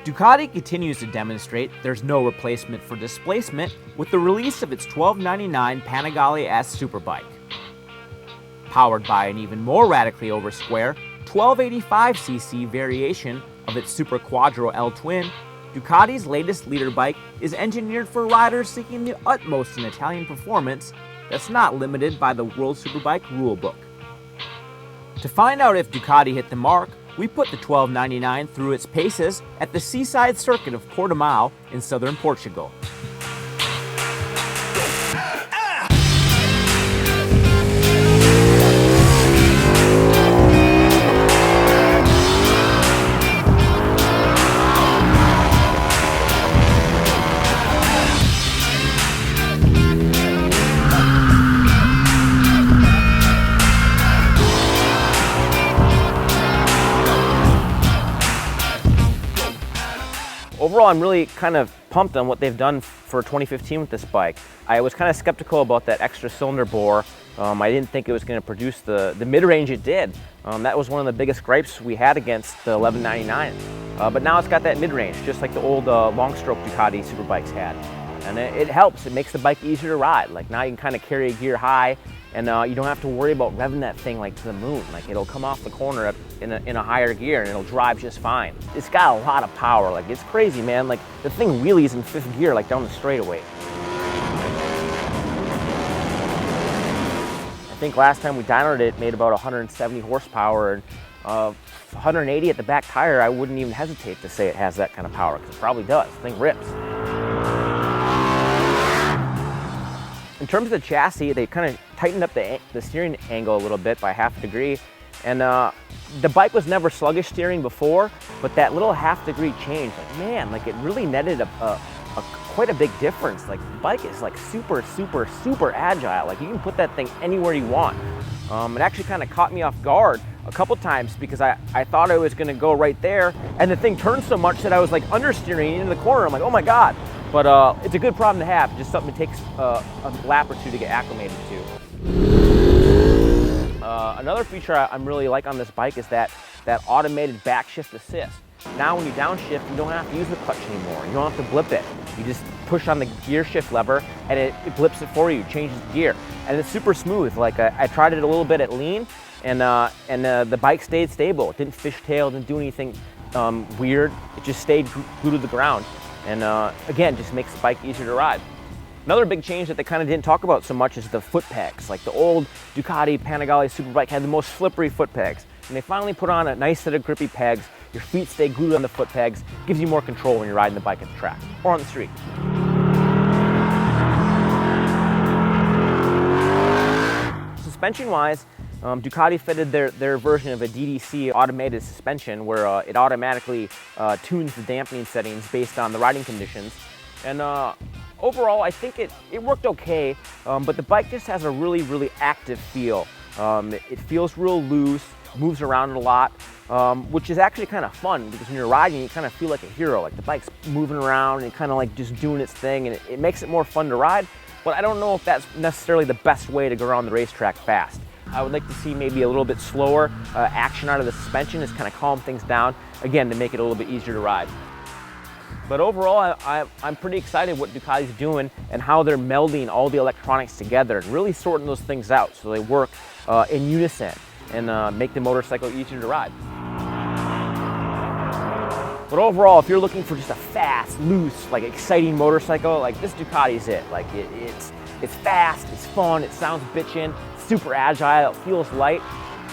Ducati continues to demonstrate there's no replacement for displacement with the release of its 1299 Panigale S Superbike. Powered by an even more radically over square 1285cc variation of its Super Quattro L Twin, Ducati's latest leader bike is engineered for riders seeking the utmost in Italian performance that's not limited by the World Superbike rulebook. To find out if Ducati hit the mark, we put the 1299 through its paces at the seaside circuit of Portimao in southern Portugal. Overall, I'm really kind of pumped on what they've done for 2015 with this bike. I was kind of skeptical about that extra cylinder bore. I didn't think it was going to produce the mid-range it did. That was one of the biggest gripes we had against the 1199. But now it's got that mid-range, just like the old long-stroke Ducati Superbikes had. And it helps. It makes the bike easier to ride. Like now you can kind of carry a gear high, and you don't have to worry about revving that thing like to the moon. Like it'll come off the corner in a higher gear and it'll drive just fine. It's got a lot of power. Like it's crazy, man. Like the thing wheelies in fifth gear, like down the straightaway. I think last time we dynoed it made about 170 horsepower and 180 at the back tire. I wouldn't even hesitate to say it has that kind of power because it probably does. The thing rips. In terms of the chassis, they kind of tightened up the steering angle a little bit by half a degree. And the bike was never sluggish steering before, but that little half-degree change, like man, like it really netted quite a big difference. Like the bike is like super, super, super agile. Like you can put that thing anywhere you want. It actually kind of caught me off guard a couple times because I thought I was gonna go right there, and the thing turned so much that I was like understeering into the corner. I'm like, oh my God. But it's a good problem to have, just something that takes a lap or two to get acclimated to. Another feature I'm really like on this bike is that automated back shift assist. Now when you downshift, you don't have to use the clutch anymore. You don't have to blip it. You just push on the gear shift lever and it blips it for you, changes the gear. And it's super smooth. Like I tried it a little bit at lean and the bike stayed stable. It didn't fishtail, didn't do anything weird. It just stayed glued to the ground. And again, just makes the bike easier to ride. Another big change that they kind of didn't talk about so much is the foot pegs. Like the old Ducati Panigale Superbike had the most slippery foot pegs. And they finally put on a nice set of grippy pegs. Your feet stay glued on the foot pegs. Gives you more control when you're riding the bike at the track or on the street. Suspension-wise, Ducati fitted their version of a DDC automated suspension where it automatically tunes the dampening settings based on the riding conditions. And overall, I think it worked okay, but the bike just has a really, really active feel. It feels real loose, moves around a lot, which is actually kind of fun because when you're riding, you kind of feel like a hero. Like the bike's moving around and kind of like just doing its thing, and it makes it more fun to ride. But I don't know if that's necessarily the best way to go around the racetrack fast. I would like to see maybe a little bit slower action out of the suspension, just kind of calm things down, again, to make it a little bit easier to ride. But overall, I'm pretty excited what Ducati's doing and how they're melding all the electronics together and really sorting those things out so they work in unison and make the motorcycle easier to ride. But overall, if you're looking for just a fast, loose, like exciting motorcycle, like this Ducati's it. Like it's fast, it's fun, it sounds bitchin', super agile, it feels light,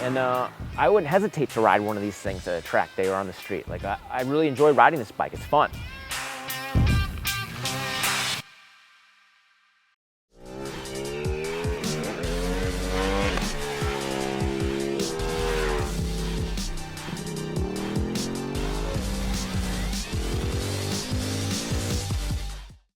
and I wouldn't hesitate to ride one of these things at a track day or on the street. Like I really enjoy riding this bike, it's fun.